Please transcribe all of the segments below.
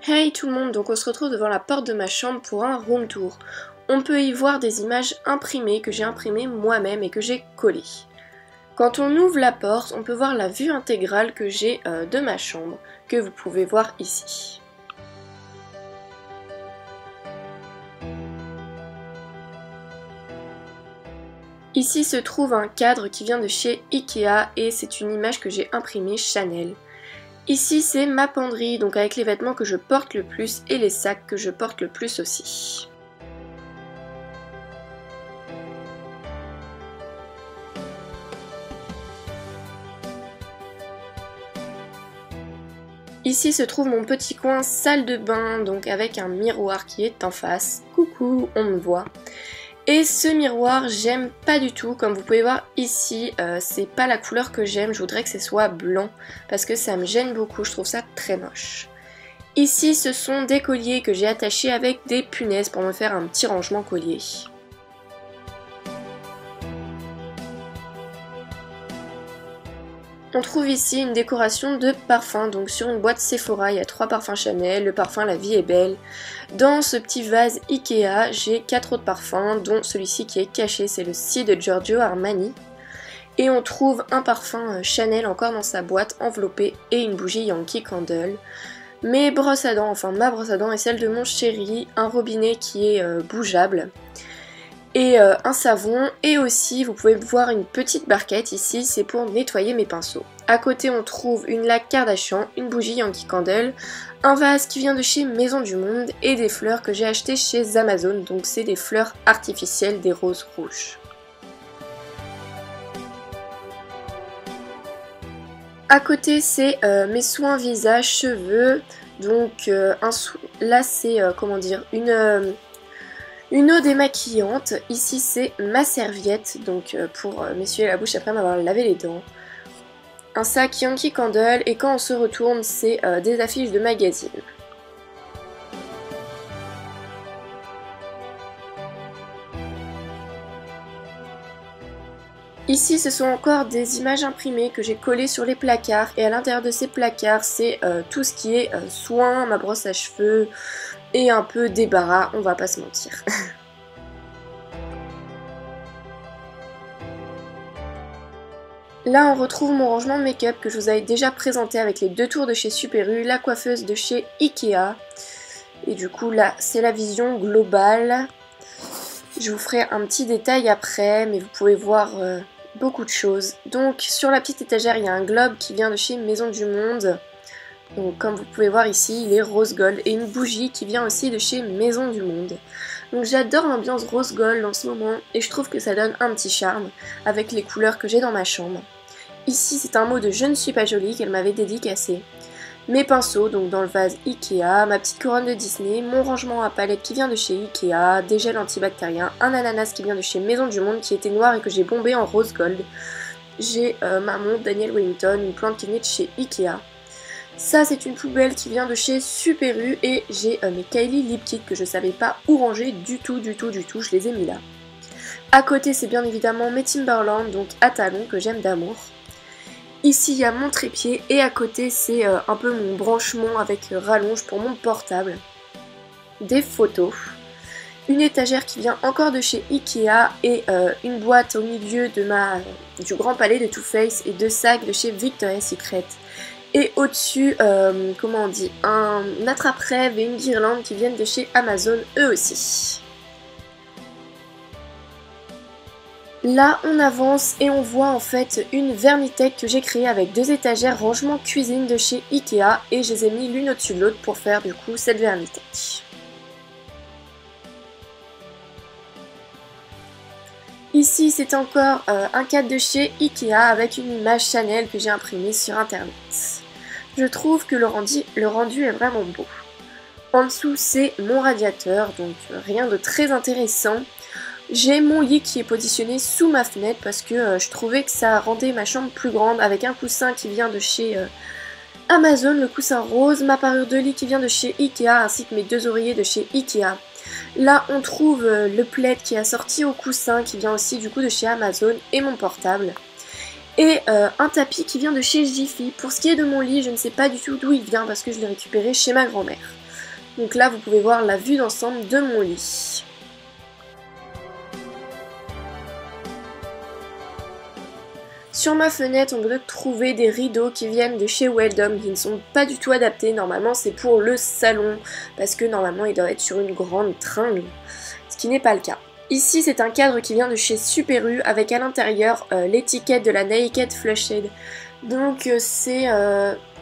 Hey tout le monde, donc on se retrouve devant la porte de ma chambre pour un room tour. On peut y voir des images imprimées que j'ai imprimées moi-même et que j'ai collées. Quand on ouvre la porte, on peut voir la vue intégrale que j'ai de ma chambre, que vous pouvez voir ici. Ici se trouve un cadre qui vient de chez Ikea et c'est une image que j'ai imprimée Chanel. Ici c'est ma penderie, donc avec les vêtements que je porte le plus et les sacs que je porte le plus aussi. Ici se trouve mon petit coin salle de bain, donc avec un miroir qui est en face. Coucou, on me voit. Et ce miroir, j'aime pas du tout. Comme vous pouvez voir ici, c'est pas la couleur que j'aime. Je voudrais que ce soit blanc parce que ça me gêne beaucoup. Je trouve ça très moche. Ici, ce sont des colliers que j'ai attachés avec des punaises pour me faire un petit rangement collier. On trouve ici une décoration de parfums, donc sur une boîte Sephora, il y a 3 parfums Chanel, le parfum La Vie est Belle. Dans ce petit vase Ikea, j'ai 4 autres parfums, dont celui-ci qui est caché, c'est le Si de Giorgio Armani. Et on trouve un parfum Chanel encore dans sa boîte enveloppée et une bougie Yankee Candle. Mes brosses à dents, enfin ma brosse à dents et celle de mon chéri, un robinet qui est bougeable. Et un savon, et aussi vous pouvez voir une petite barquette ici, c'est pour nettoyer mes pinceaux. À côté on trouve une laque Kardashian, une bougie Yankee Candle, un vase qui vient de chez Maison du Monde et des fleurs que j'ai achetées chez Amazon, donc c'est des fleurs artificielles, des roses rouges. À côté c'est mes soins visage, cheveux, donc là c'est comment dire, une eau démaquillante, ici c'est ma serviette, donc pour m'essuyer la bouche après m'avoir lavé les dents. Un sac Yankee Candle et quand on se retourne c'est des affiches de magazines. Ici ce sont encore des images imprimées que j'ai collées sur les placards et à l'intérieur de ces placards c'est tout ce qui est soins, ma brosse à cheveux et un peu débarras, on va pas se mentir. Là on retrouve mon rangement de make-up que je vous avais déjà présenté avec les 2 tours de chez Super U, la coiffeuse de chez Ikea. Et du coup là c'est la vision globale. Je vous ferai un petit détail après mais vous pouvez voir beaucoup de choses. Donc sur la petite étagère il y a un globe qui vient de chez Maison du Monde. Donc comme vous pouvez voir ici il est rose gold et une bougie qui vient aussi de chez Maison du Monde. Donc j'adore l'ambiance rose gold en ce moment et je trouve que ça donne un petit charme avec les couleurs que j'ai dans ma chambre. Ici c'est un mot de Je ne suis pas jolie qu'elle m'avait dédicacé. Mes pinceaux, donc dans le vase Ikea, ma petite couronne de Disney, mon rangement à palette qui vient de chez Ikea, des gels antibactériens, un ananas qui vient de chez Maison du Monde qui était noir et que j'ai bombé en rose gold. J'ai ma montre Daniel Wellington, une plante qui venait de chez Ikea. Ça c'est une poubelle qui vient de chez Super U et j'ai mes Kylie Lip Kit que je savais pas où ranger du tout, je les ai mis là. À côté c'est bien évidemment mes Timberland, donc à talons que j'aime d'amour. Ici il y a mon trépied et à côté c'est un peu mon branchement avec rallonge pour mon portable. Des photos. Une étagère qui vient encore de chez Ikea et une boîte au milieu de du grand palais de Too Faced et 2 sacs de chez Victoria's Secret. Et au-dessus, comment on dit, un attrape-rêve et une guirlande qui viennent de chez Amazon eux aussi. Là on avance et on voit en fait une Vernitech que j'ai créée avec 2 étagères rangement cuisine de chez Ikea et je les ai mis l'une au-dessus de l'autre pour faire du coup cette Vernitech. Ici c'est encore un cadre de chez Ikea avec une image Chanel que j'ai imprimée sur internet. Je trouve que le rendu est vraiment beau. En dessous c'est mon radiateur, donc rien de très intéressant. J'ai mon lit qui est positionné sous ma fenêtre parce que je trouvais que ça rendait ma chambre plus grande avec un coussin qui vient de chez Amazon, le coussin rose, ma parure de lit qui vient de chez Ikea ainsi que mes 2 oreillers de chez Ikea. Là on trouve le plaid qui est assorti au coussin qui vient aussi du coup de chez Amazon et mon portable. Et un tapis qui vient de chez Jiffy. Pour ce qui est de mon lit, je ne sais pas du tout d'où il vient parce que je l'ai récupéré chez ma grand-mère. Donc là, vous pouvez voir la vue d'ensemble de mon lit. Sur ma fenêtre, on peut trouver des rideaux qui viennent de chez Weldom, qui ne sont pas du tout adaptés. Normalement, c'est pour le salon, parce que normalement, il doit être sur une grande tringle, ce qui n'est pas le cas. Ici, c'est un cadre qui vient de chez Super U, avec à l'intérieur l'étiquette de la Naked Flushhead. Donc, c'est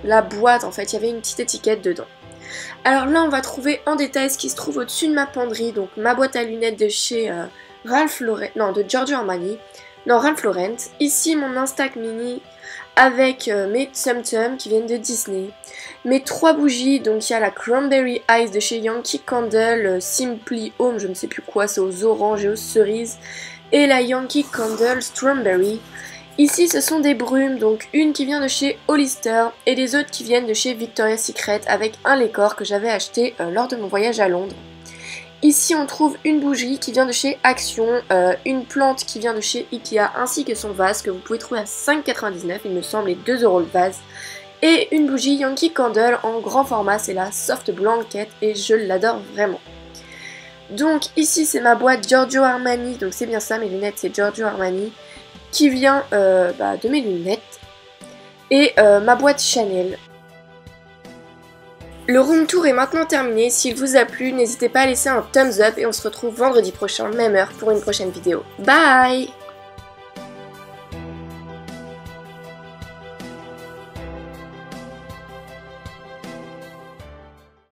la boîte, en fait, il y avait une petite étiquette dedans. Alors là, on va trouver en détail ce qui se trouve au-dessus de ma penderie, donc ma boîte à lunettes de chez de Giorgio Armani. Non, Ralph Lauren. Ici, mon Instax mini avec mes Tsum Tsum qui viennent de Disney. Mes 3 bougies, donc il y a la Cranberry Ice de chez Yankee Candle, Simply Home, je ne sais plus quoi, c'est aux oranges et aux cerises. Et la Yankee Candle Strawberry. Ici, ce sont des brumes, donc une qui vient de chez Hollister et les autres qui viennent de chez Victoria's Secret avec un Lécor que j'avais acheté lors de mon voyage à Londres. Ici on trouve une bougie qui vient de chez Action, une plante qui vient de chez Ikea ainsi que son vase que vous pouvez trouver à 5,99 il me semble et 2 € le vase. Et une bougie Yankee Candle en grand format, c'est la Soft Blanket et je l'adore vraiment. Donc ici c'est ma boîte Giorgio Armani, donc c'est bien ça, mes lunettes c'est Giorgio Armani, qui vient de mes lunettes. Et ma boîte Chanel. Le room tour est maintenant terminé, s'il vous a plu, n'hésitez pas à laisser un thumbs up et on se retrouve vendredi prochain, même heure, pour une prochaine vidéo. Bye!